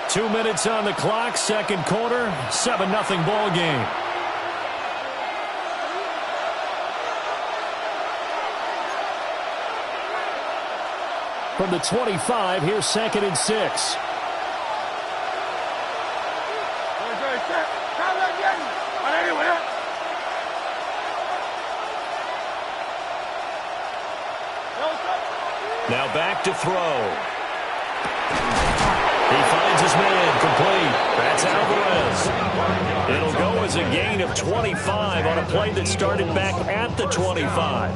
2 minutes on the clock, second quarter, 7-0 ball game. From the 25, here's 2nd and 6. Now back to throw. He finds his man complete. That's Alvarez. It'll go as a gain of 25 on a play that started back at the 25.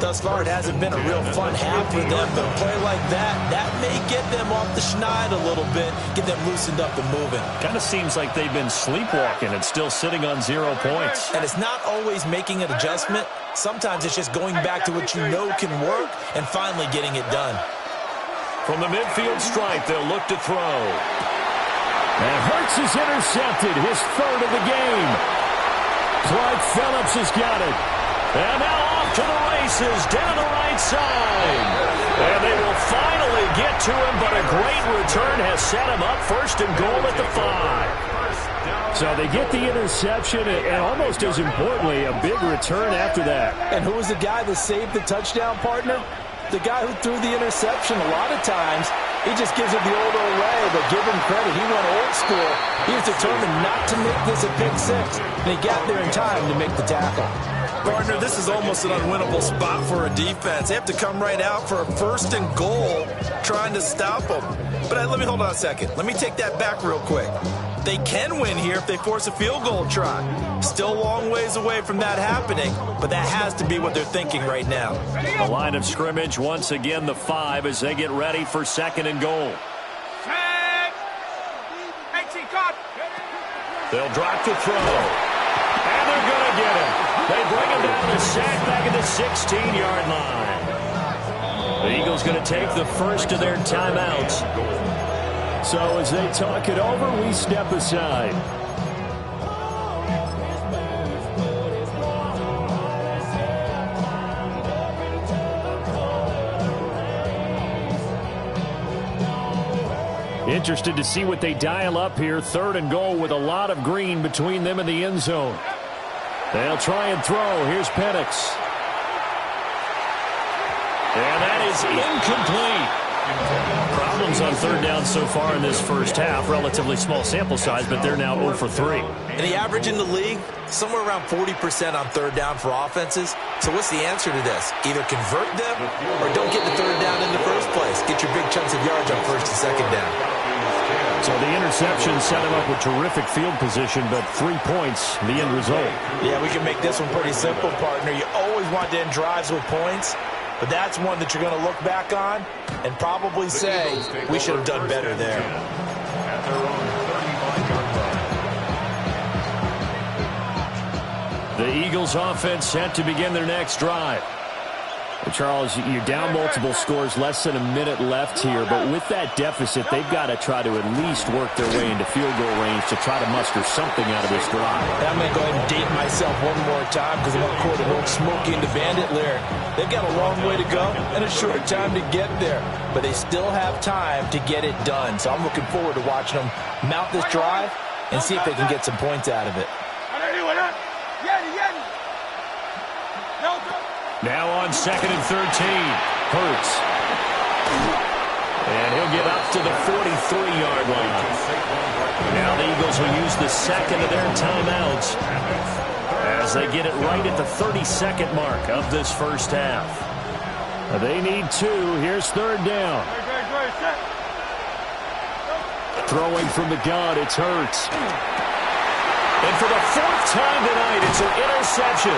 Thus far, it hasn't been a real fun half for them, but a play like that may get them off the schneid a little bit, get them loosened up and moving. Kind of seems like they've been sleepwalking and still sitting on 0 points. And it's not always making an adjustment. Sometimes it's just going back to what you know can work and finally getting it done. From the midfield stripe, they'll look to throw. And Hurts is intercepted, his 3rd of the game. Clark Phillips has got it. And now off to the races, down the right side. And they will finally get to him, but a great return has set him up 1st and goal at the 5. So they get the interception, and almost as importantly, a big return after that. And who was the guy that saved the touchdown, partner? The guy who threw the interception. A lot of times, he just gives it the old way, but give him credit. He went old school. He was determined not to make this a pick 6, and he got there in time to make the tackle. Partner, this is almost an unwinnable spot for a defense. They have to come right out for a 1st and goal trying to stop them. But let me hold on a second. Let me take that back real quick. They can win here if they force a field goal try. Still a long ways away from that happening, but that has to be what they're thinking right now. The line of scrimmage, once again, the 5 as they get ready for 2nd and goal. They'll drop to throw. And they're going to get him. They bring him down to sack back at the 16-yard line. The Eagles going to take the first of their timeouts. So as they talk it over, we step aside. Interested to see what they dial up here. 3rd and goal with a lot of green between them and the end zone. They'll try and throw. Here's Penix. And that is incomplete. Problems on 3rd down so far in this first half. Relatively small sample size, but they're now 0 for 3. And the average in the league, somewhere around 40% on 3rd down for offenses. So what's the answer to this? Either convert them or don't get the 3rd down in the first place. Get your big chunks of yards on 1st and 2nd down. So the interception set him up with terrific field position, but 3 points, the end result. Yeah, we can make this one pretty simple, partner. You always want to end drives with points, but that's one that you're going to look back on and probably say, we should have done better there. The Eagles offense set to begin their next drive. Charles, you're down multiple scores, less than a minute left here, but with that deficit, they've got to try to at least work their way into field goal range to try to muster something out of this drive. I'm going to go ahead and date myself one more time because I want to quote an old Smokey and the Bandit lyric. They've got a long way to go and a short time to get there, but they still have time to get it done. So I'm looking forward to watching them mount this drive and see if they can get some points out of it. Now on 2nd and 13, Hurts. And he'll get up to the 43-yard line. Now the Eagles will use the 2nd of their timeouts as they get it right at the 32nd mark of this first half. They need 2. Here's 3rd down. Throwing from the gun, it's Hurts. And for the 4th time tonight, it's an interception.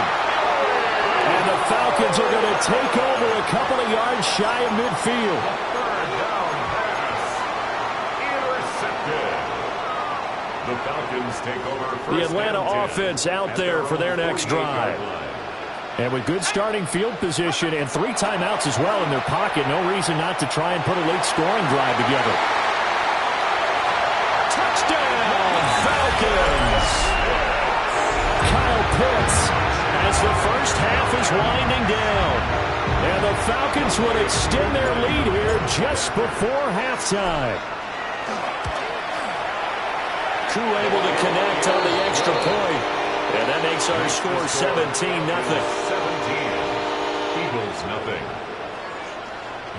And the Falcons are going to take over a couple of yards shy of midfield. Third down pass. Intercepted. The Falcons take over. The Atlanta offense out there for their next drive. And with good starting field position and 3 timeouts as well in their pocket, no reason not to try and put a late scoring drive together. Touchdown, Falcons! Kyle Pitts. As the first half is winding down. And the Falcons would extend their lead here just before halftime. Crew able to connect on the extra point. And that makes our score 17-0. 17. Eagles nothing.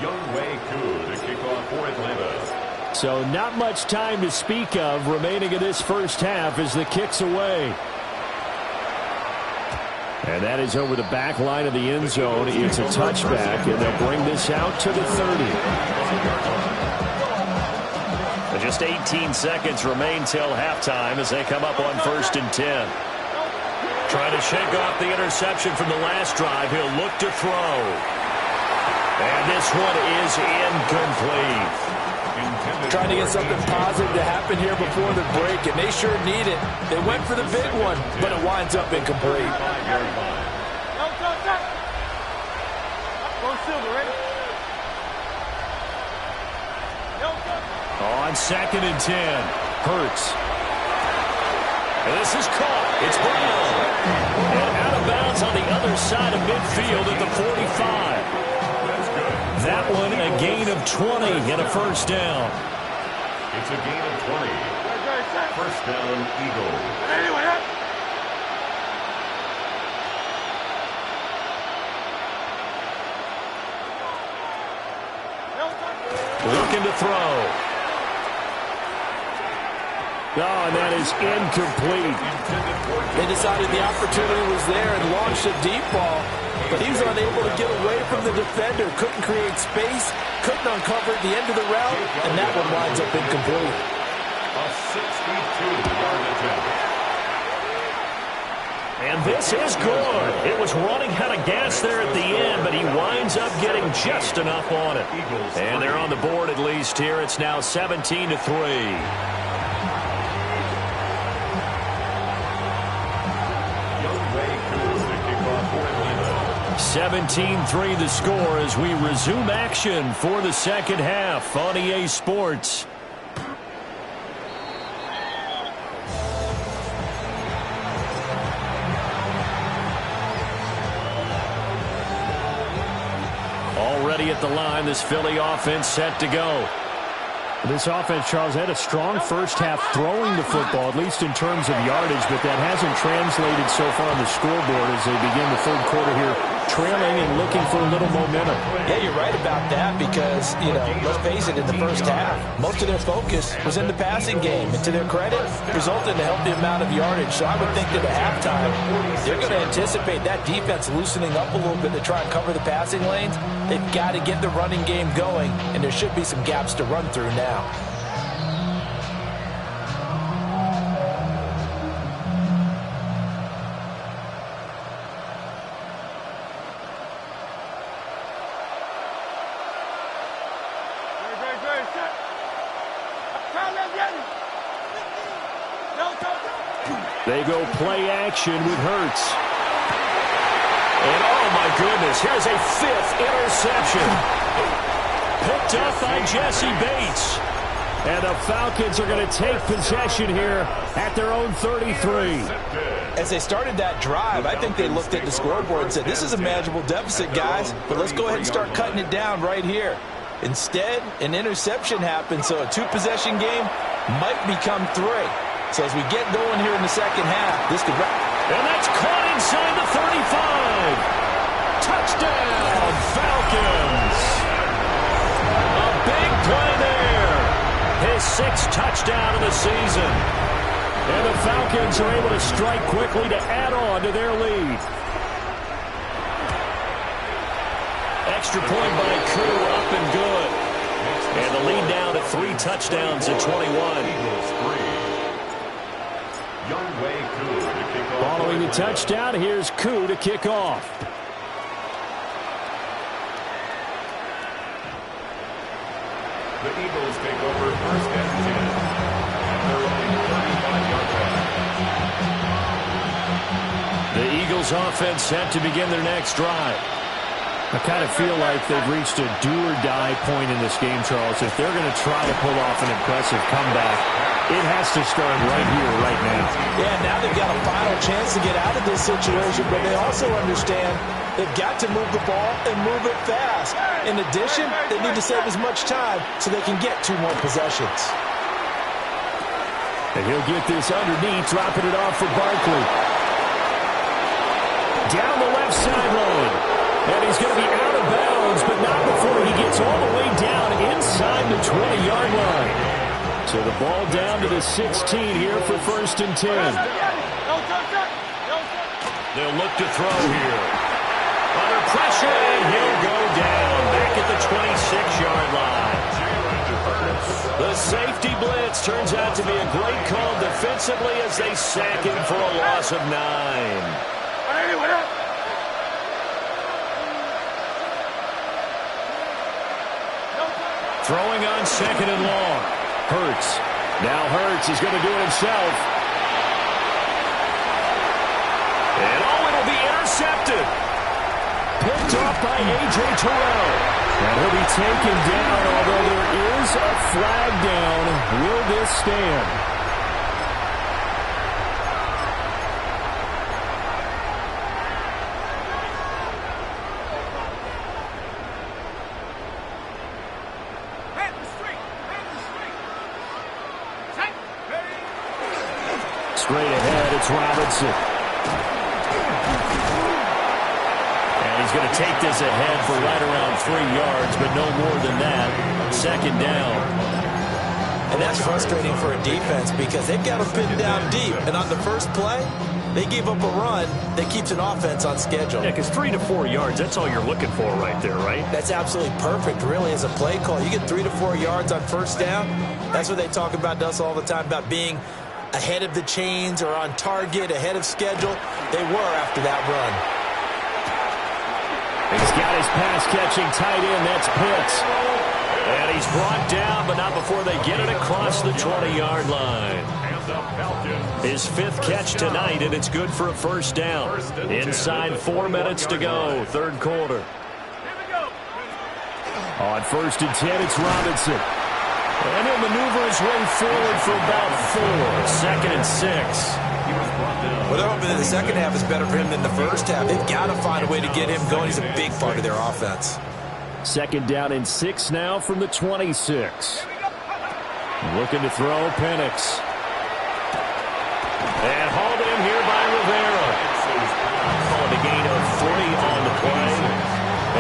Younghoe Koo to kick off for Atlanta. So not much time to speak of remaining in this first half as the kick's away. And that is over the back line of the end zone. It's a touchback, and they'll bring this out to the 30. Just 18 seconds remain till halftime as they come up on 1st and 10. Trying to shake off the interception from the last drive. He'll look to throw. And this one is incomplete. Trying to get something positive to happen here before the break, and they sure need it. They went for the big one, but it winds up incomplete. On 2nd and 10, Hurts. And this is caught. It's Brown. And out of bounds on the other side of midfield at the 45. That one a gain of 20 and a first down. It's a gain of 20. First down, Eagles. Looking to throw. Oh, and that is incomplete. They decided the opportunity was there and launched a deep ball, but he was unable to get away from the defender, couldn't create space, couldn't uncover at the end of the route, and that one winds up incomplete. A 62-yard attempt. And this is good. It was running out of gas there at the end, but he winds up getting just enough on it. And they're on the board at least here. It's now 17-3. 17-3 the score as we resume action for the second half on EA Sports. Already at the line, this Philly offense set to go. This offense, Charles, had a strong first half throwing the football, at least in terms of yardage, but that hasn't translated so far on the scoreboard as they begin the third quarter here, trailing and looking for a little momentum. Yeah, you're right about that because, let's face it, in the first half, most of their focus was in the passing game. And to their credit, resulted in a healthy amount of yardage. So I would think that at halftime, they're going to anticipate that defense loosening up a little bit to try and cover the passing lanes. They've got to get the running game going, and there should be some gaps to run through now. They go play action with Hurts. And oh my goodness, here's a 5th interception. Picked up by Jesse Bates. And the Falcons are going to take possession here at their own 33. As they started that drive, I think they looked at the scoreboard and said, this is a manageable deficit, guys, but let's go ahead and start cutting it down right here. Instead, an interception happened, so a 2-possession game might become 3. So as we get going here in the second half, this could... And that's caught inside the 35. Touchdown, Falcons. A big play there. His 6th touchdown of the season. And the Falcons are able to strike quickly to add on to their lead. Extra point by Koo, up and good. And the lead down at 3 touchdowns at 21. Following the touchdown, here's Koo to kick off. The Eagles take over 1st and 10. They're running 35-yard line. The Eagles offense set to begin their next drive. I kind of feel like they've reached a do-or-die point in this game, Charles. If they're going to try to pull off an impressive comeback, it has to start right here, right now. Yeah, now they've got a final chance to get out of this situation, but they also understand they've got to move the ball and move it fast. In addition, they need to save as much time so they can get 2 more possessions. And he'll get this underneath, dropping it off for Barkley. Down the left sideline. And he's going to be out of bounds, but not before he gets all the way down inside the 20-yard line. So the ball down to the 16 here for 1st and 10. They'll look to throw here. Under pressure, and he'll go down back at the 26-yard line. The safety blitz turns out to be a great call defensively as they sack him for a loss of 9. Throwing on 2nd and long. Hurts. Now Hurts is going to do it himself. And it'll be intercepted. Picked off by A.J. Terrell. And he'll be taken down, although there is a flag down. Will this stand? Straight ahead, it's Robinson. And he's going to take this ahead for right around 3 yards, but no more than that. 2nd down. And that's frustrating for a defense because they've got to pin down deep. And on the first play, they gave up a run that keeps an offense on schedule. Yeah, because 3 to 4 yards, that's all you're looking for right there, right? That's absolutely perfect, really, as a play call. You get 3 to 4 yards on 1st down. That's what they talk about us all the time, about being ahead of the chains or on target, ahead of schedule. They were after that run. He's got his pass-catching tight end. That's Pitts. And he's brought down, but not before they get it across the 20-yard line. His 5th catch tonight, and it's good for a 1st down. Inside 4 minutes to go, 3rd quarter. On 1st and 10, it's Robinson. And he'll maneuver his way forward for about 4. 2nd and 6. Well, they're hoping that the second half is better for him than the first half. They've got to find a way to get him going. He's a big part of their offense. 2nd down and 6 now from the 26. Looking to throw, Penix. And hauled in here by Rivera. Calling a gain of 3 on the play.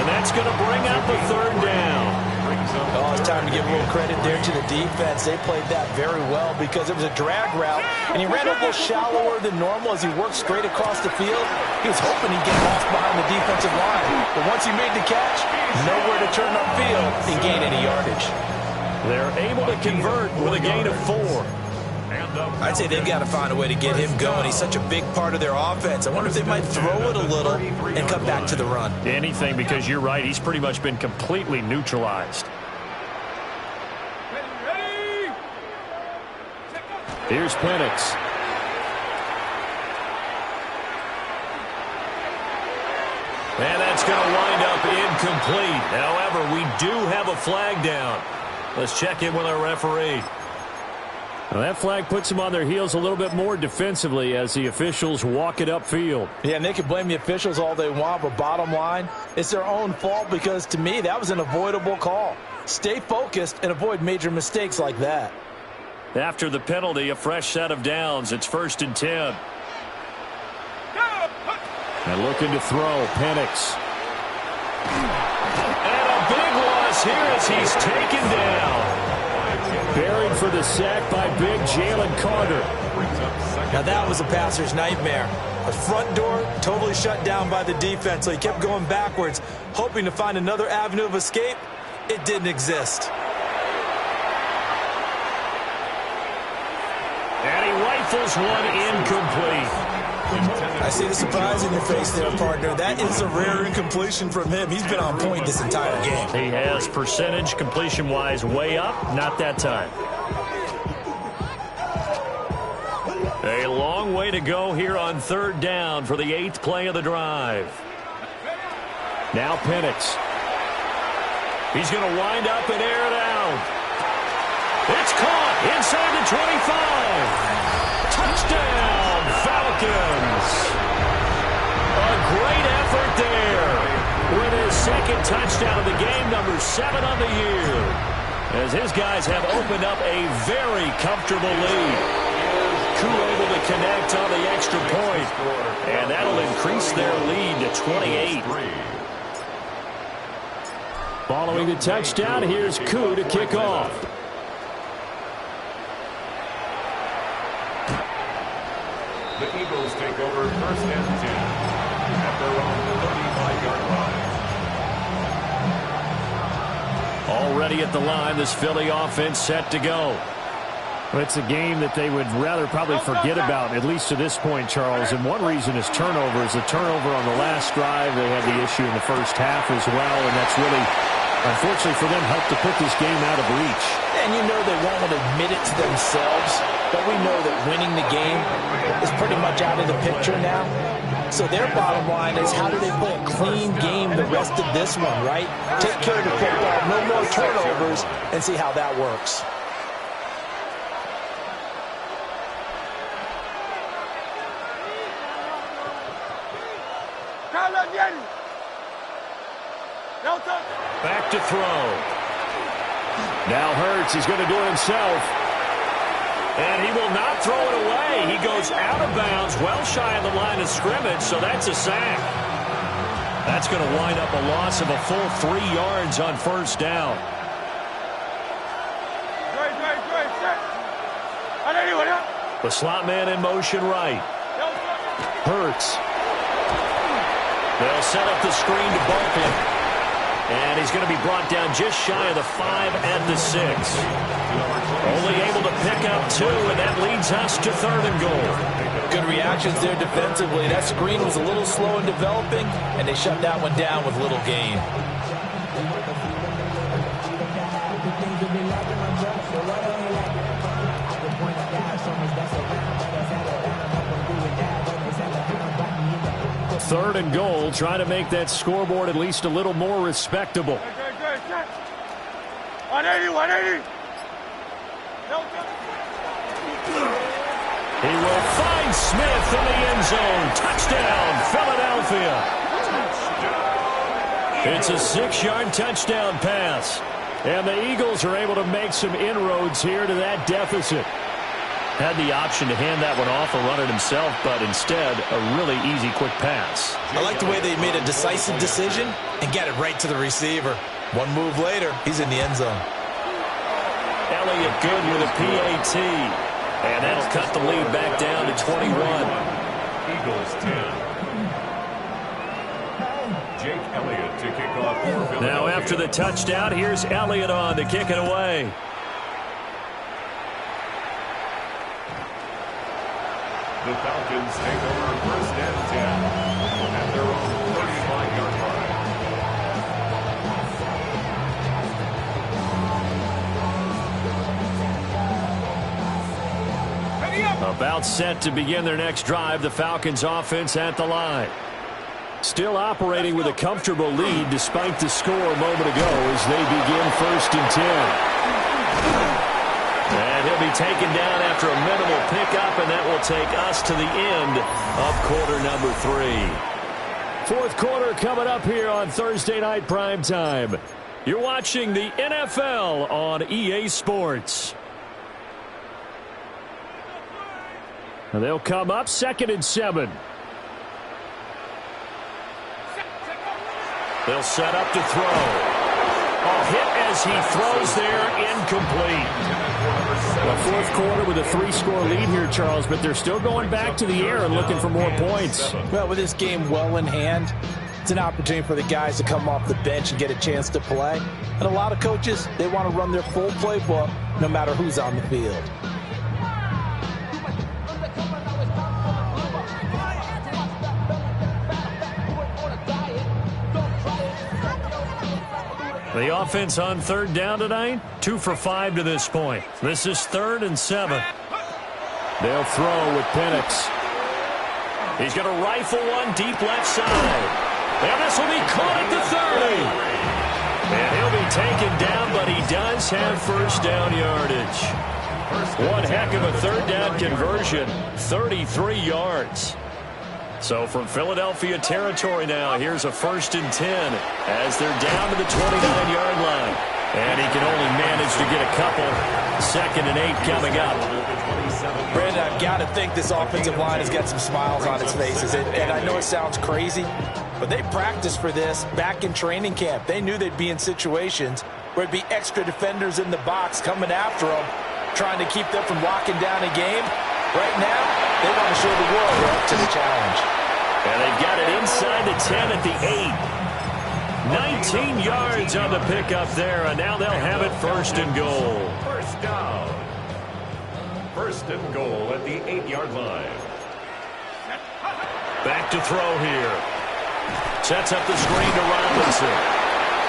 And that's going to bring out the 3rd down. Oh, it's time to give a little credit there to the defense. They played that very well because it was a drag route, and he ran a little shallower than normal as he worked straight across the field. He was hoping he'd get lost behind the defensive line, but once he made the catch, nowhere to turn upfield and gain any yardage. They're able to convert with a gain of 4. I'd say they've got to find a way to get him going. He's such a big part of their offense. I wonder if they might throw it a little and come back to the run. Anything, because you're right. He's pretty much been completely neutralized. Here's Penix. And that's going to wind up incomplete. However, we do have a flag down. Let's check in with our referee. Well, that flag puts them on their heels a little bit more defensively as the officials walk it upfield. Yeah, and they can blame the officials all they want, but bottom line, it's their own fault because, to me, that was an avoidable call. Stay focused and avoid major mistakes like that. After the penalty, a fresh set of downs. It's 1st and 10. And looking to throw, Penix. And a big loss here as he's taken down. Buried for the sack by big Jalen Carter. Now that was a passer's nightmare. The front door totally shut down by the defense, so he kept going backwards, hoping to find another avenue of escape. It didn't exist. And he rifles one incomplete. I see the surprise in your face there, partner. That is a rare incompletion from him. He's been on point this entire game. He has percentage completion-wise way up. Not that time. A long way to go here on 3rd down for the 8th play of the drive. Now Penix. He's going to wind up and air it out. It's caught inside the 25. Touchdown, Falcons. A great effort there with his 2nd touchdown of the game, number 7 on the year, as his guys have opened up a very comfortable lead. Koo able to connect on the extra point. And that'll increase their lead to 28. Following the touchdown, here's Koo to kick off. The Eagles take over first and 10 at their own 35-yard line. Already at the line, this Philly offense set to go. Well, it's a game that they would rather probably forget about, at least to this point, Charles. And one reason is turnovers. A turnover on the last drive. They had the issue in the first half as well, and that's really, unfortunately for them, helped to put this game out of reach. And you know they won't want to admit it to themselves, but we know that winning the game is pretty much out of the picture now. So their bottom line is, how do they play a clean game the rest of this one, right? Take care of the football, no more turnovers, and see how that works. Back to throw. Now Hurts is going to do it himself. And he will not throw it away. He goes out of bounds, well shy of the line of scrimmage, so that's a sack. That's going to wind up a loss of a full 3 yards on first down. The slot man in motion right. Hurts. They'll set up the screen to Barkley. And he's going to be brought down just shy of the 5 at the 6. Only able to pick up 2, and that leads us to 3rd and goal. Good reactions there defensively. That screen was a little slow in developing, and they shut that one down with little gain. Third and goal, trying to make that scoreboard at least a little more respectable. 180. He will find Smith in the end zone. Touchdown, Philadelphia. It's a 6-yard touchdown pass. And the Eagles are able to make some inroads here to that deficit. Had the option to hand that one off or run it himself, but instead, a really easy, quick pass. I like the way they made a decisive decision and get it right to the receiver. One move later, he's in the end zone. Elliott good with a PAT. And that'll cut the lead back down to 21. Eagles 10. Jake Elliott to kick off for Philadelphia. Now after the touchdown, here's Elliott on to kick it away. The Falcons take over first and 10 at their own 35-yard line. About set to begin their next drive, the Falcons offense at the line. Still operating with a comfortable lead despite the score a moment ago as they begin first and 10. And he'll be taken down after a minimal pickup, and that will take us to the end of quarter number 3. Fourth quarter coming up here on Thursday Night Primetime. You're watching the NFL on EA Sports. And they'll come up 2nd and 7. They'll set up to throw. A hit as he throws there, incomplete. The fourth quarter with a 3-score lead here, Charles, but they're still going back to the air and looking for more points. Well, with this game well in hand, it's an opportunity for the guys to come off the bench and get a chance to play. And a lot of coaches, they want to run their full playbook no matter who's on the field. The offense on 3rd down tonight, 2 for 5 to this point. This is 3rd and 7. They'll throw with Penix. He's going to rifle one deep left side. And this will be caught at the 30. And he'll be taken down, but he does have first down yardage. One heck of a 3rd down conversion, 33 yards. So from Philadelphia territory now, here's a 1st and 10 as they're down to the 29-yard line. And he can only manage to get a couple. 2nd and 8 coming up. Brandon, I've got to think this offensive line has got some smiles on its faces. And I know it sounds crazy, but they practiced for this back in training camp. They knew they'd be in situations where it'd be extra defenders in the box coming after them, trying to keep them from locking down a game. Right now, they want to show the world they're up to the challenge. And they've got it inside the 10 at the 8. 19 yards on the pickup there, and now they'll have it first and goal. First down. First and goal at the 8-yard line. Back to throw here. Sets up the screen to Robinson.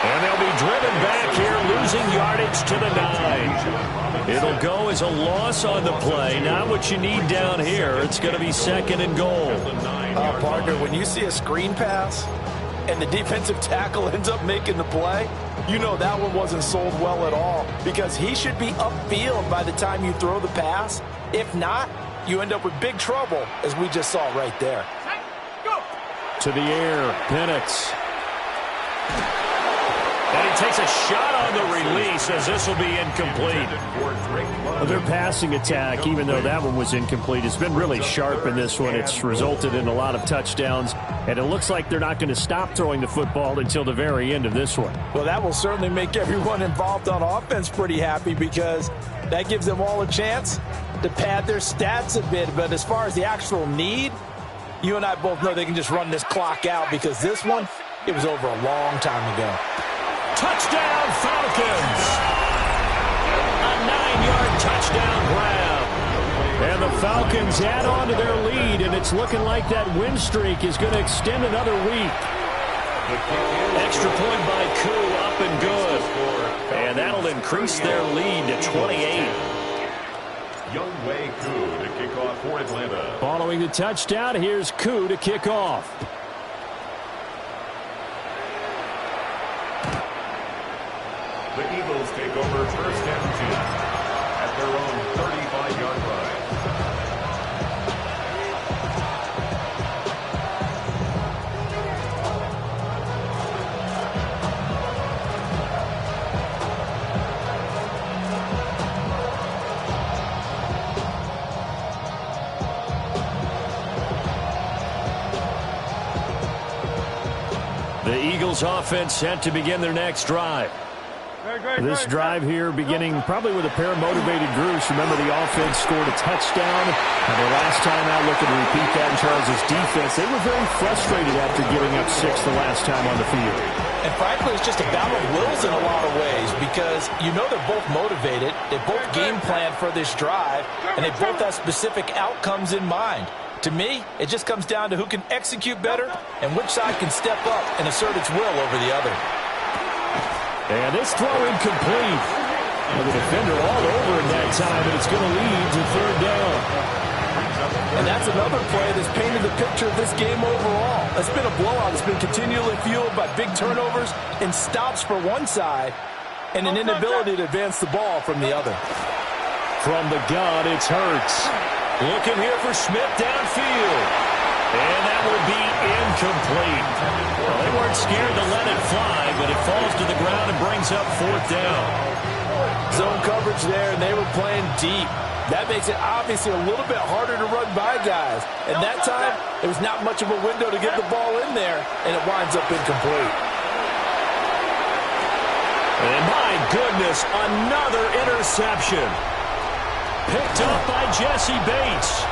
And they'll be driven back here, losing yardage to the 9. It'll go as a loss on the play. Not what you need down here. It's going to be second and goal. Partner, when you see a screen pass and the defensive tackle ends up making the play, you know that one wasn't sold well at all, because he should be upfield by the time you throw the pass. If not, you end up with big trouble, as we just saw right there. To the air, Penix. And he takes a shot on the release, as this will be incomplete. Their passing attack, even though that one was incomplete, has been really sharp in this one. It's resulted in a lot of touchdowns, and it looks like they're not going to stop throwing the football until the very end of this one. Well, that will certainly make everyone involved on offense pretty happy, because that gives them all a chance to pad their stats a bit. But as far as the actual need, you and I both know they can just run this clock out, because this one, it was over a long time ago. Touchdown, Falcons! A 9-yard touchdown grab. And the Falcons add on to their lead, and it's looking like that win streak is going to extend another week. Extra point by Koo, up and good. And that'll increase their lead to 28. Younghoe Koo to kick off for Atlanta. Following the touchdown, here's Koo to kick off. The Eagles take over first and 10 at their own 35-yard line. The Eagles offense set to begin their next drive. This drive here beginning probably with a pair of motivated groups. Remember, the offense scored a touchdown. And their last time out, looking to repeat that in Charles' defense. They were very frustrated after giving up 6 the last time on the field. And frankly, it's just a battle of wills in a lot of ways, because you know they're both motivated. They both game plan for this drive, and they both have specific outcomes in mind. To me, it just comes down to who can execute better and which side can step up and assert its will over the other. And this throw incomplete. And the defender all over in that time, and it's going to lead to third down. And that's another play that's painted the picture of this game overall. It's been a blowout. It's been continually fueled by big turnovers and stops for one side and an inability to advance the ball from the other. From the gun, it's Hurts. Looking here for Smith downfield. And that will be incomplete. Well, they weren't scared to let it fly, but it falls to the ground and brings up fourth down. Zone coverage there, and they were playing deep. That makes it obviously a little bit harder to run by guys. And that time, there was not much of a window to get the ball in there, and it winds up incomplete. And my goodness, another interception. Picked up by Jesse Bates.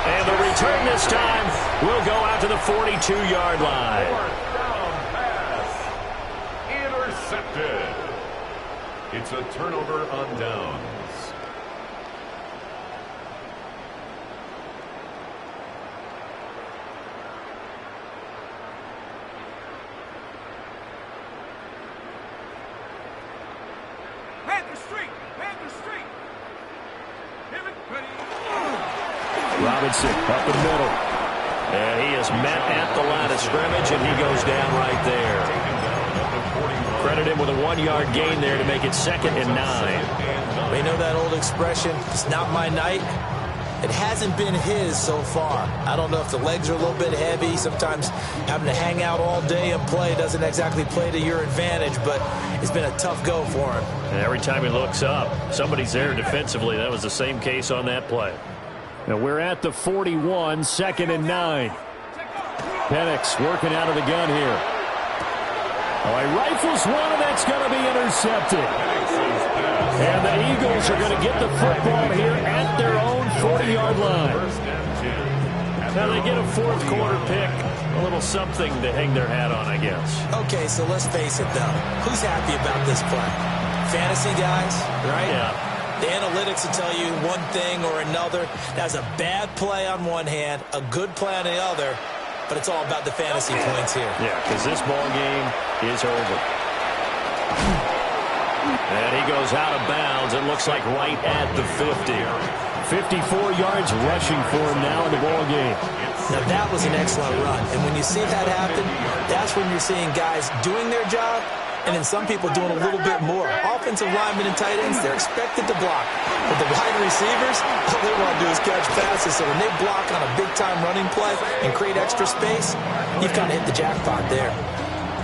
And the return this time will go out to the 42-yard line. Fourth down pass. Intercepted. It's a turnover on downs. Robinson up the middle. And he is met at the line of scrimmage, and he goes down right there. Credit him with a 1-yard gain there to make it 2nd and 9. We know that old expression, it's not my night. It hasn't been his so far. I don't know if the legs are a little bit heavy. Sometimes having to hang out all day and play doesn't exactly play to your advantage, but it's been a tough go for him. And every time he looks up, somebody's there defensively. That was the same case on that play. And we're at the 41, 2nd and 9. Penix working out of the gun here. Oh, he rifles one, and that's going to be intercepted. And the Eagles are going to get the football here at their own 40-yard line. Now they get a fourth quarter pick. A little something to hang their hat on, I guess. Okay, so let's face it, though. Who's happy about this play? Fantasy guys, right? Yeah. The analytics will tell you one thing or another. That's a bad play on one hand, a good play on the other, but it's all about the fantasy points here. Yeah, because this ball game is over. And he goes out of bounds. It looks like right at the 50. 54 yards rushing for him now in the ball game. Now that was an excellent run, and when you see that happen, that's when you're seeing guys doing their job, and then some people doing a little bit more. Offensive linemen and tight ends, they're expected to block. But the wide receivers, all they want to do is catch passes. So when they block on a big-time running play and create extra space, you've kind of hit the jackpot there.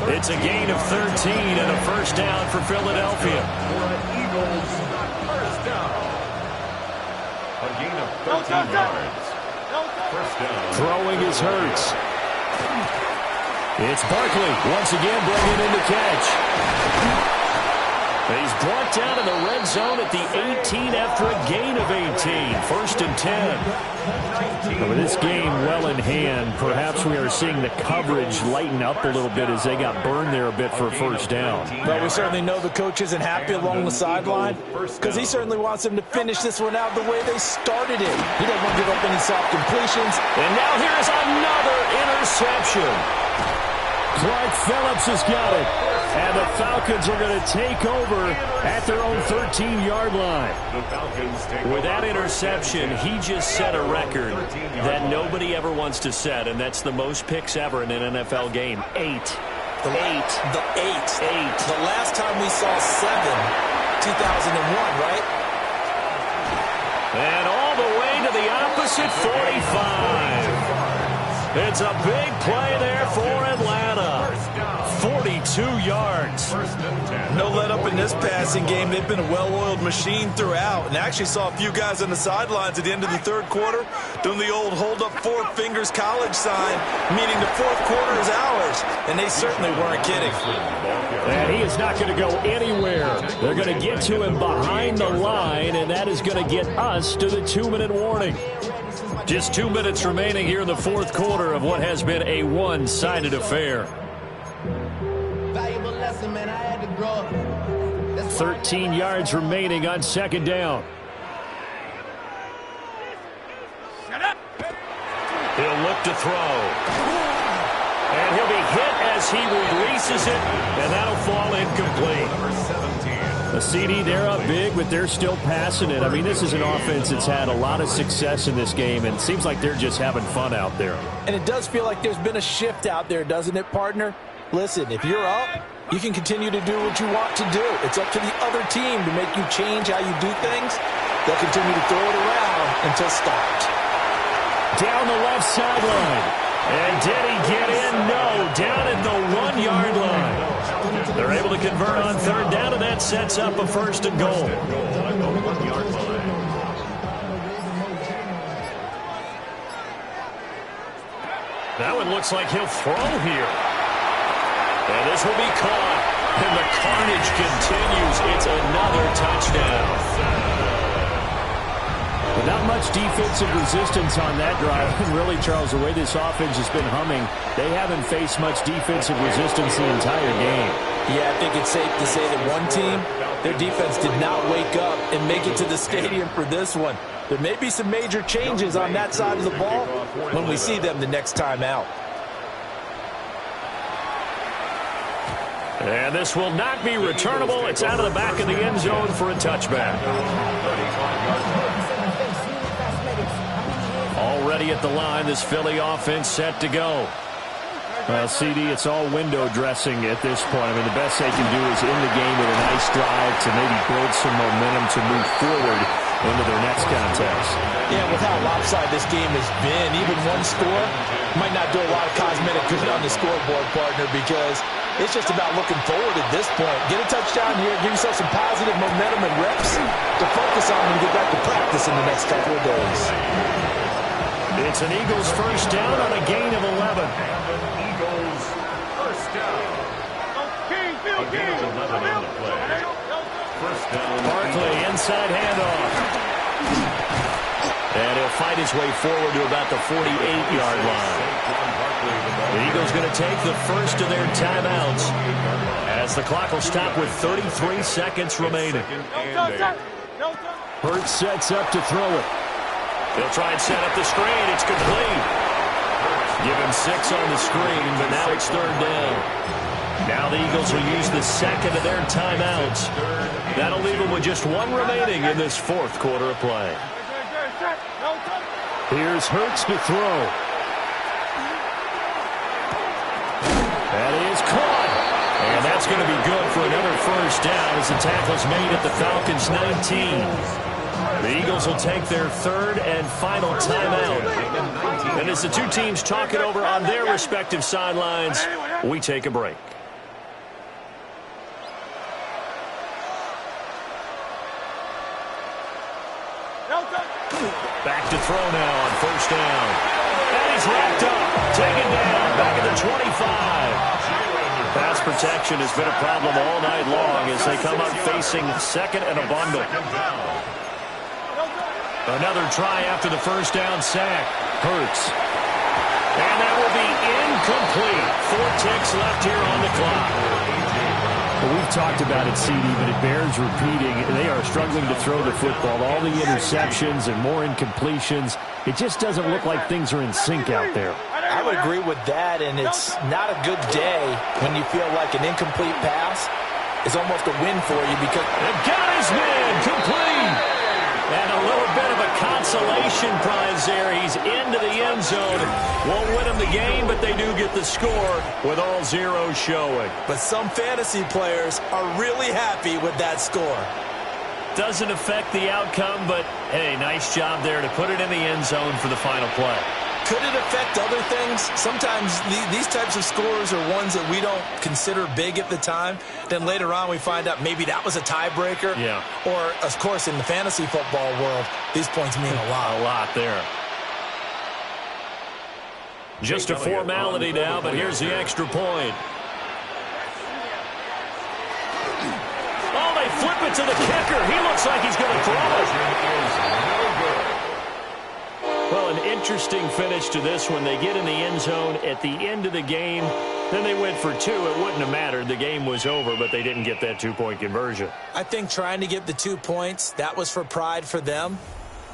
It's a gain of 13 and a first down for Philadelphia. For an Eagles first down. A gain of 13 yards. First down. Throwing is Hurts. It's Barkley once again bringing in the catch. He's brought down to the red zone at the 18 after a gain of 18. 1st and 10. With this game well in hand, perhaps we are seeing the coverage lighten up a little bit as they got burned there a bit for a first down. But we certainly know the coach isn't happy along the sideline because he certainly wants them to finish this one out the way they started it. He doesn't want to give up any soft completions. And now here's another interception. Clark Phillips has got it. And the Falcons are going to take over at their own 13-yard line. With that interception, he just set a record that nobody ever wants to set, and that's the most picks ever in an NFL game. 8. The last time we saw 7, 2001, right? And all the way to the opposite 45. It's a big play there for Atlanta. 42 yards. No let up in this passing game. They've been a well-oiled machine throughout. And I actually saw a few guys on the sidelines at the end of the third quarter doing the old hold up 4 fingers college sign, meaning the fourth quarter is ours. And they certainly weren't kidding. And he is not going to go anywhere. They're going to get to him behind the line, and that is going to get us to the 2-minute warning. Just 2 minutes remaining here in the fourth quarter of what has been a one-sided affair. 13 yards remaining on 2nd down. He'll look to throw. And he'll be hit as he releases it, and that'll fall incomplete. Number 17. A CD, they're up big, but they're still passing it. I mean, this is an offense that's had a lot of success in this game, and it seems like they're just having fun out there. And it does feel like there's been a shift out there, doesn't it, partner? Listen, if you're up, you can continue to do what you want to do. It's up to the other team to make you change how you do things. They'll continue to throw it around until stopped. Down the left sideline. And did he get in? No. Down at the 1-yard line. They're able to convert on 3rd down, and that sets up a 1st and goal. That one looks like he'll throw here. And this will be caught. And the carnage continues. It's another touchdown. But not much defensive resistance on that drive. And really, Charles, the way this offense has been humming, they haven't faced much defensive resistance the entire game. Yeah, I think it's safe to say that one team, their defense did not wake up and make it to the stadium for this one. There may be some major changes on that side of the ball when we see them the next time out. And this will not be returnable. It's out of the back of the end zone for a touchback. Already at the line, this Philly offense set to go. CD, it's all window dressing at this point. I mean, the best they can do is end the game with a nice drive to maybe build some momentum to move forward into their next contest. Yeah, with how lopsided this game has been, even one score might not do a lot of cosmetic good on the scoreboard, partner, because It's just about looking forward at this point. Get a touchdown here, give yourself some positive momentum and reps to focus on when you get back to practice in the next couple of days. It's an Eagles first down on a gain of 11. Eagles first down. A gain of 11 on the play. First down. Barkley, inside handoff. And he'll fight his way forward to about the 48-yard line. The Eagles going to take the first of their timeouts as the clock will stop with 33 seconds remaining. Hurts sets up to throw it. He'll try and set up the screen. It's complete. Give him 6 on the screen, but now it's third down. Now the Eagles will use the second of their timeouts. That'll leave them with just 1 remaining in this fourth quarter of play. Here's Hurts to throw. That is caught. And that's going to be good for another first down as the tackle's made at the Falcons' 19. The Eagles will take their third and final timeout. And as the two teams talk it over on their respective sidelines, we take a break. Back to throw now on first down. And he's wrapped up. Taken down. Back at the 25. Pass protection has been a problem all night long as they come up facing second and a bundle. Another try after the first down sack. Hurts. And that will be incomplete. 4 ticks left here on the clock. Well, we've talked about it, CD, but it bears repeating. They are struggling to throw the football. All the interceptions and more incompletions. It just doesn't look like things are in sync out there. I would agree with that, and it's not a good day when you feel like an incomplete pass is almost a win for you because... They've got his man complete. And a little bit of a consolation prize there. He's into the end zone. Won't win him the game, but they do get the score with all zeros showing. But some fantasy players are really happy with that score. Doesn't affect the outcome, but, hey, nice job there to put it in the end zone for the final play. Could it affect other things? Sometimes these types of scores are ones that we don't consider big at the time. Then later on we find out maybe that was a tiebreaker. Yeah. Or, of course, in the fantasy football world, these points mean a lot. A lot there. Just a formality now, but here's the extra point. Oh, they flip it to the kicker. He looks like he's going to throw it. Well, an interesting finish to this one. They get in the end zone at the end of the game. Then they went for 2. It wouldn't have mattered. The game was over, but they didn't get that 2-point conversion. I think trying to get the 2 points, that was for pride for them.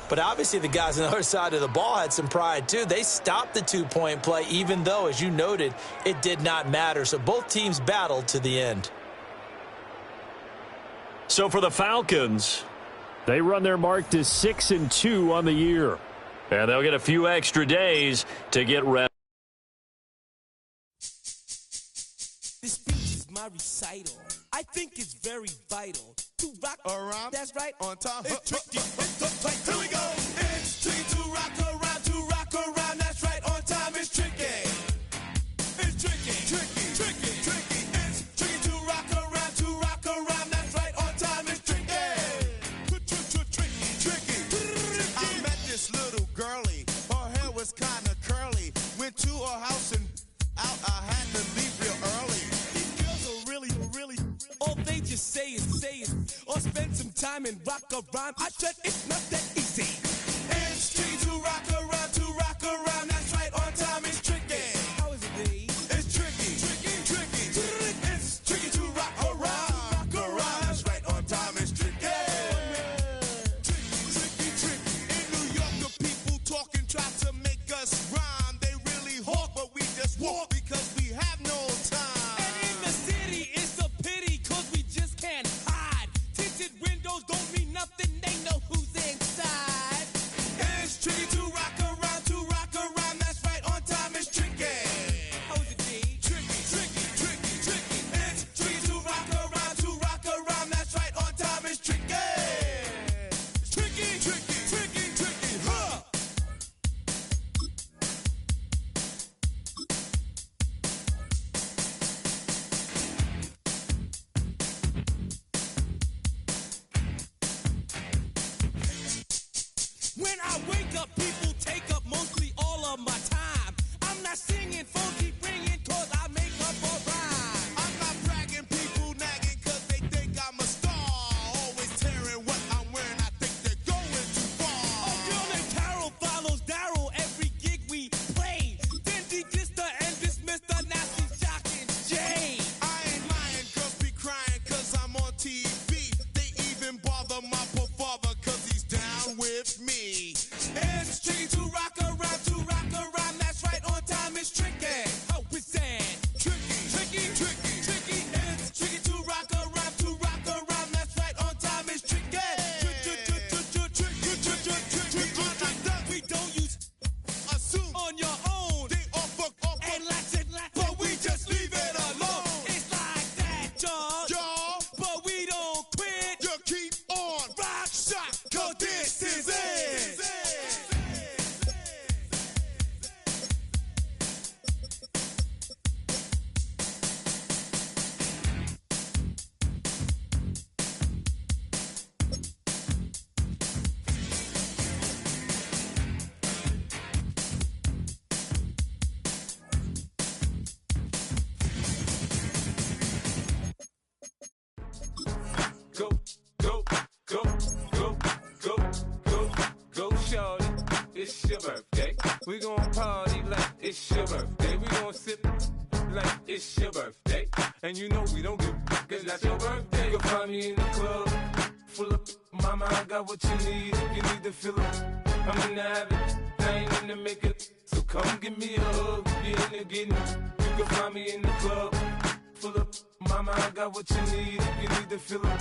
But obviously the guys on the other side of the ball had some pride too. They stopped the 2-point play, even though, as you noted, it did not matter. So both teams battled to the end. So for the Falcons, they run their mark to 6-2 on the year. And they'll get a few extra days to get ready. This speech is my recital. I think it's very vital to rock around. That's right. On time. It's tricky. It's the play. Here we go. It's tricky to rock around. To rock around. That's right. On time. It's tricky. It's tricky. Tricky. Tricky. Tricky. It's tricky to rock around. To rock around. That's right. On time. It's tricky. Tricky. Tricky. I met this little girlie. Her hair was kind of curly. Went to her house and out. I had to leave real early. These girls are really, all they just say is, or spend some time and rock a rhyme. I said it's not that easy. It's tricky to rock around, that's right, on time it's tricky. How is it, B? It's tricky. It's tricky to rock around, that's right, on time it's tricky. Tricky. In New York, the people talking try to make us rhyme. They really hawk, but we just walk because we have no time. And in the city, it's a pity, cause we just can't hide. Tinted windows don't mean nothing, they know who's inside. We gon' party like it's your birthday. We gon' sip like it's your birthday. And you know we don't give cause that's your birthday. You'll find me in the club, full of mama, I got what you need. If you need to fill up, I'm in the habit, I ain't in the making. So come give me a hug, if you're in the getting. You can find me in the club, full of mama, I got what you need. If you need to fill up,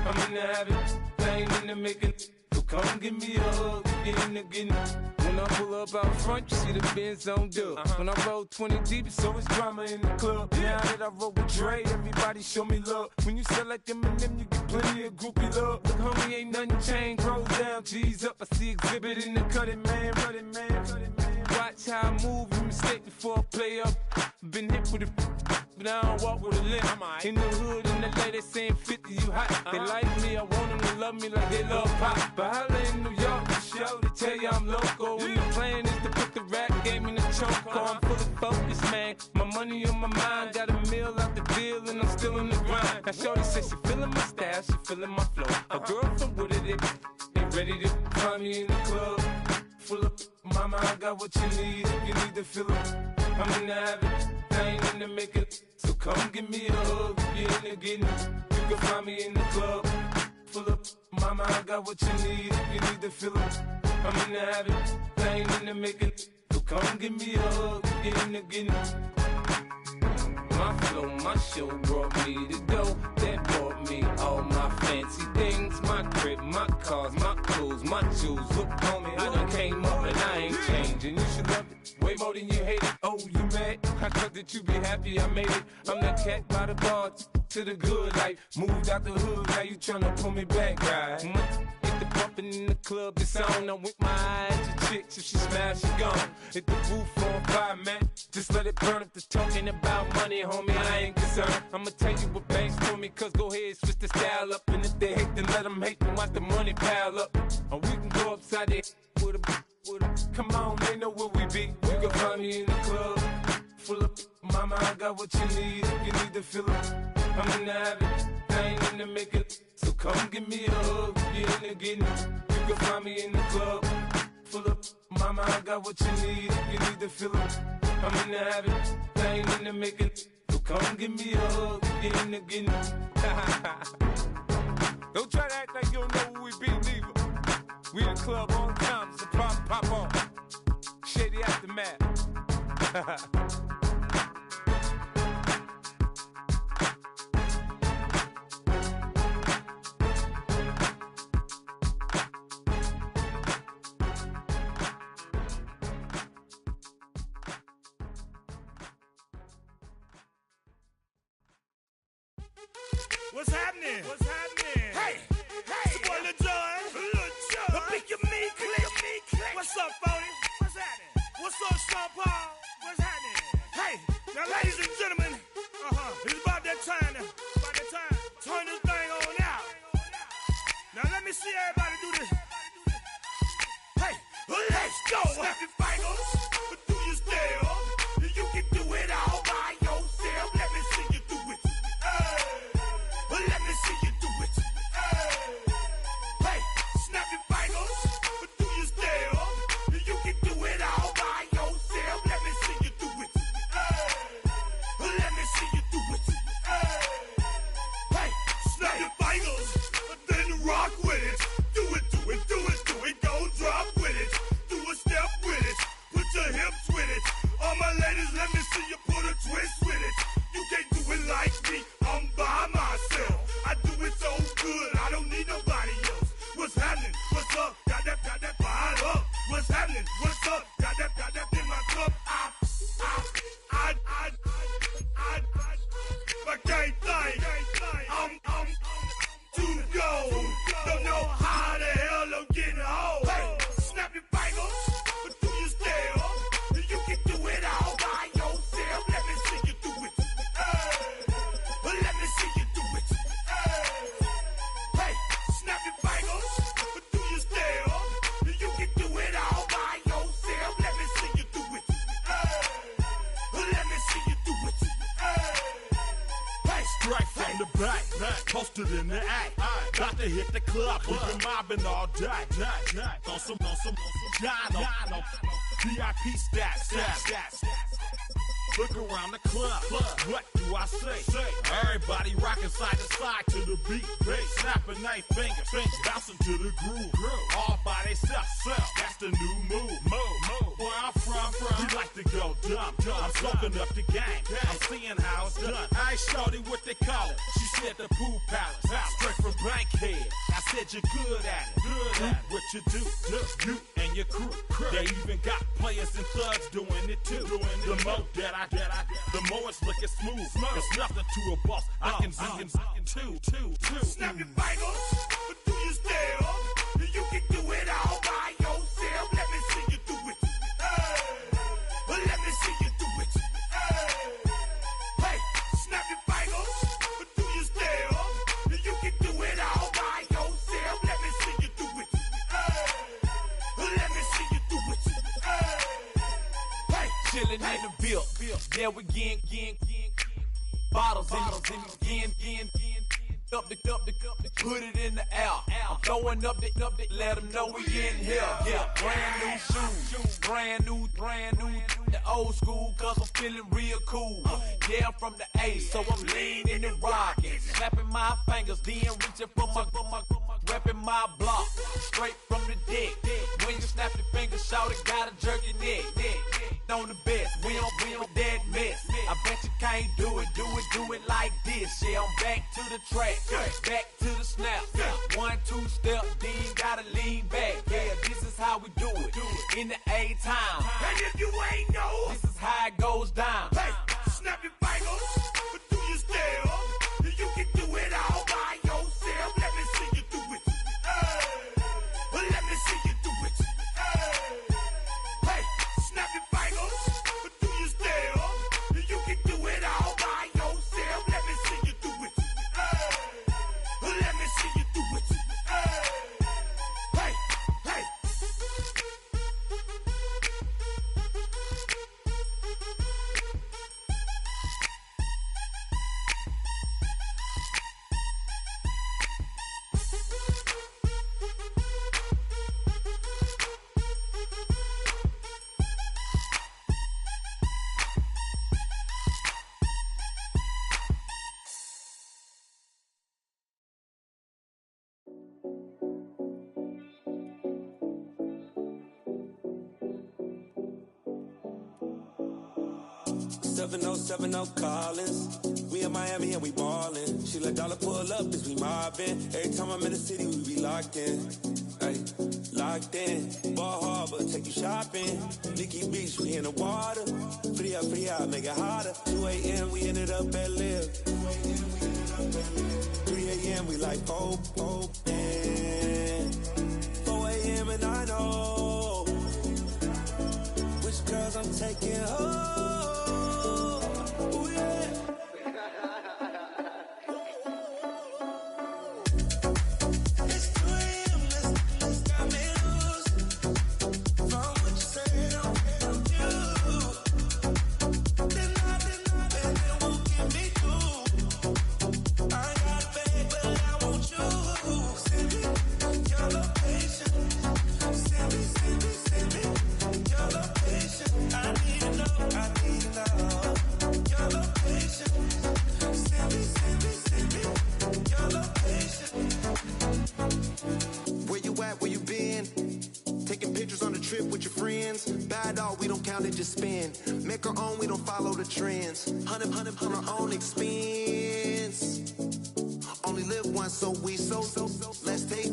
I'm in the habit, I ain't in the making. So come give me a hug, if you're in the getting. When I pull up out front, you see the Benz on dub. When I roll 20 deep, it's always drama in the club. Now that I roll with Dre, everybody show me love. When you sell like Eminem, you get plenty of groupie love. Look, homie, ain't nothing changed. Roll down, G's up. I see exhibit in the cutting, man. Running, man. Watch how I move, you mistake before I play up. Been hit with a but I don't walk with a limp. In the hood, in the LA, they saying 50, you hot. They like me, I want them to love me like they love pop. But holla in New York, the show, they tell you I'm local. And the plan is to put the rap game in the choke. I'm full of focus, man. My money on my mind, got a meal out the deal, and I'm still in the grind. Now shorty says she feeling my style, she feeling my flow. A girl from Wooded, they ready to find me in the club. Full of mama, I got what you need. If you need to fill up, I'm in the habit, I ain't in the making. So come give me a hug, if you're in the getting. You can find me in the club, full of mama, I got what you need. If you need to fill up, I'm in the habit, I ain't in the making. So come give me a hug, if you're in the getting. My flow, my show brought me the dough that brought me all my fancy things. My crib, my cars, my clothes, my jewels. Look, homie, I done came up and I ain't changing. You should love it way more than you hate it. Oh, you mad? I thought that you be happy I made it. I'm that cat by the bar to the good life. Moved out the hood, now you tryna pull me back, right? Hit the bumpin' in the club, it's on. I'm with my eyes to chicks, if she smash, she gone. Hit the roof on fire, man. Just let it burn if the talking about money, homie, I ain't concerned. I'ma tell you what banks for me, cause go ahead, switch the style up. And if they hate, then let them hate, then watch the money pile up. Or we can go upside there with a come on, they know where we be. You can find me in the club, full of mama, I got what you need. If you need to fill up, I'm in the habit, I ain't in the making. So come give me a hug, if you're in the getting. You can find me in the club, full of mama, I got what you need. If you need to fill up, I'm in the habit, I ain't in the making. So come give me a hug, if you're in the getting. Don't try to act like you don't know where we be, neither. We in the club all the time, so pop on. Shady Aftermath. What's happening? What's happening? Hey, it's your boy Lil Jon. The Pick Your Me Click. What's up, Phony? What's happening? What's up, Sean Paul? What's happening? Hey, now, ladies and gentlemen, it's about that time. Turn this thing on out. Now, let me see everybody do this. Hey, let's go. Snap your fingers, do your step. You can do it all by yourself. Let me see you do it. Let me see you do it. Hey, snap your fingers, do your step. You can do it all by yourself. Let me see you do it. Let me see you do it. Hey, snap your fingers, then rock with it. Do it, go drop with it. Do a step with it, put your hips with it. All my ladies, let me see you put a twist with it. You can't do it like me, I'm by myself. I do it so good, I don't need nobody else. What's happening? What's up? Got that fired up. What's happening? What's up? Got that in my cup. My gang thing. I'm to go. Don't know how the hell I'm getting home. Hey, snap your fingers, do your step. You can do it all by yourself. Let me see you do it. Let me see you do it. Hey, snap your fingers, do your step. You can do it all by yourself. Let me see you do it. Let me see you do it. Hey, straight from the back, posted in the act. Got to hit the club, we've been mobbing all day. On some Jono. VIP stats. Look around the club. What do I say? Everybody rocking side to side to the beat. Snapping their fingers, bouncing to the groove. All by themselves. That's the new move. Where I'm from, we like to go dumb. I'm soaking up the game. I'm seeing how it's done. I ain't shorty what they call it. She said the pool palace. Straight from Bankhead. I said you're good at it. What you do, you and your crew. They even got players and thugs doing it too. The more that I the more it's looking smooth. It's nothing to a boss. I can two. Snap your fingers, but do you still? You can do it all by yourself. Let me see you do it. Let me see you do it. Hey, snap your fingers, but do you still? You can do it all by yourself. Let me see you do it. Let me see you do it. Hey, Chillin' in the bill. Yeah, we getting bottles in again. Up the put it in the air. I'm throwing up the, let them know we in here. Yeah, brand new shoes, brand new. The old school, cause I'm feeling real cool. Yeah, I'm from the A, so I'm leaning and rocking. Snapping my fingers, then reaching for my repping my block. Straight from the deck. When you snap your fingers, shout it, gotta jerk your neck. On the best, we don't dead mess. I bet you can't do it like this. Yeah, I'm back to the track, back to the snap. 1, 2 step, then gotta lean back. Yeah, this is how we do it in the A-Town. and if you ain't know, This is how it goes down. hey, snap your fingers, but do you still? You can do it all by yourself. Let me see you do it. Let me see you do it. Hey, snap your fingers, but do you still? You can do it all by yourself. Let me see you do it. Let me see you do it. Hey. No Collins. We in Miami and we ballin'. She let dollar pull up as we mobbin'. Every time I'm in the city, we be locked in. Ay, locked in. Ball Harbor, take you shopping. Nikki Beach, we in the water. Free up, make it hotter. 2 a.m. we ended up at Live. 3 a.m. we like Pope. 4 a.m. and I know which girls I'm taking home. Just spin, make our own, we don't follow the trends. 100 on our own expense. Only live once, so let's take,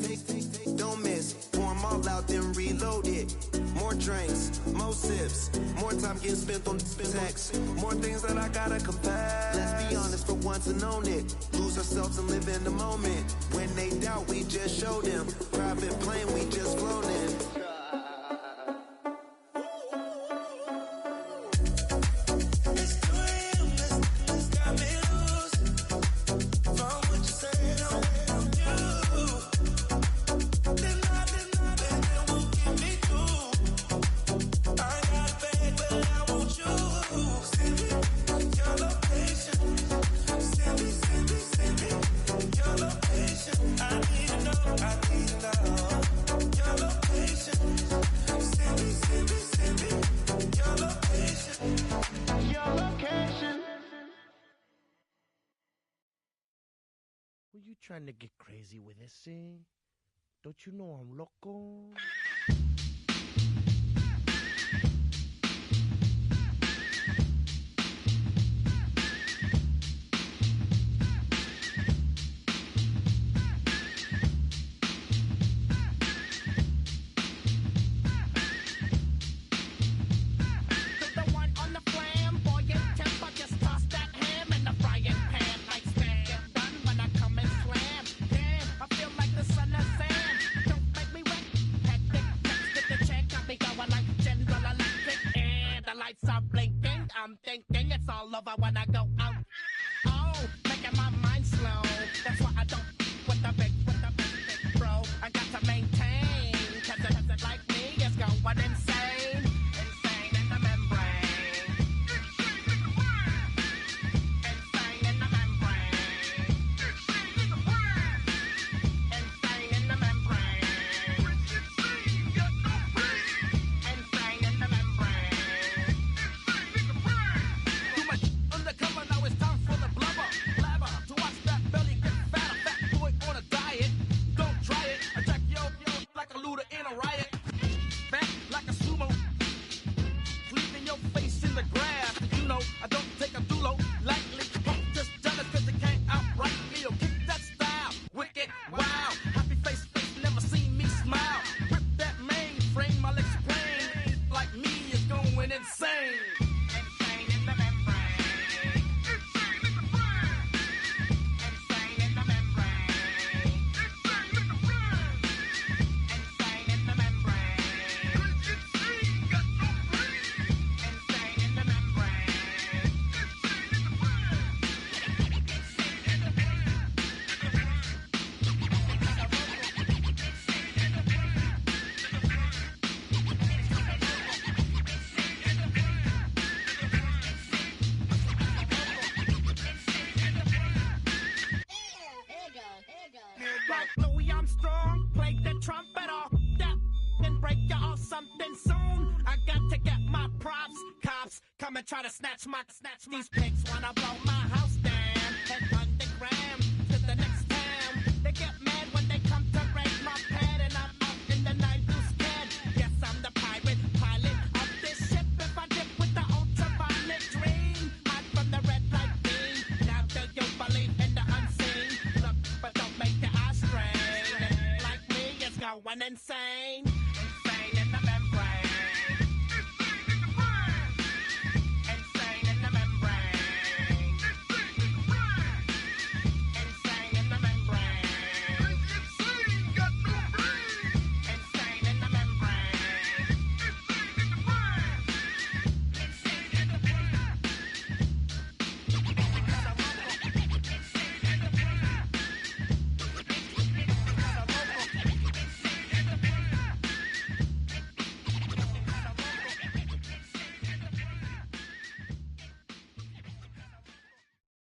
don't miss. Pour them all out, then reload it. More drinks, more sips, more time getting spent on text. More things that I gotta confess. Let's be honest for once and own it. Lose ourselves and live in the moment. When they doubt, we just show them. Private plane, we just flown in. I need to know, your location. Were you trying to get crazy with this thing? Don't you know I'm loco? I'm thinking it's all over when I go out. Oh, making my mind slow. That's why I don't with the big bro. I got to maintain, cause it like me is going insane. Insane in the membrane. Insane in the membrane. Insane in the membrane. Insane in the membrane. Undercover, now it's time for the blubber. Blabber, to watch that belly get fat. A fat boy on a diet. Don't try it. Attack yo like a looter in a riot. Back like a sumo. Leaving your face in the grass. You know, I don't take a dulo lightly. Just jealous cause they can't outright me. Or kick that style. Wicked, wow. Happy face, never seen me smile. Rip that mainframe, I'll explain. Like me is going insane. Insane in the membrane. Insane in the brain. Insane in the membrane. Insane in the brain. Insane in the membrane. Insane got no brain. Insane in the membrane. Insane in the brain. Insane in the brain. Like Louis Armstrong, play the trumpet off that and break you off something soon. I got to get my props. Cops come and try to snatch these pigs wanna blow my house down. Head underground to the next town. They get mad when they come to raid my pad, and I'm out in the night too scared. Yes, I'm the pirate pilot of this ship. If I dip with the ultraviolet dream, hide from the red light beam. Now do you believe in the unseen? Look, but don't make the eye strain. Like me, it's going insane. Insane in the membrane. Insane in the membrane. Insane in the membrane. Insane got no brain. Insane in the membrane. Insane in the brain. Insane in the brain.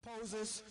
Poses.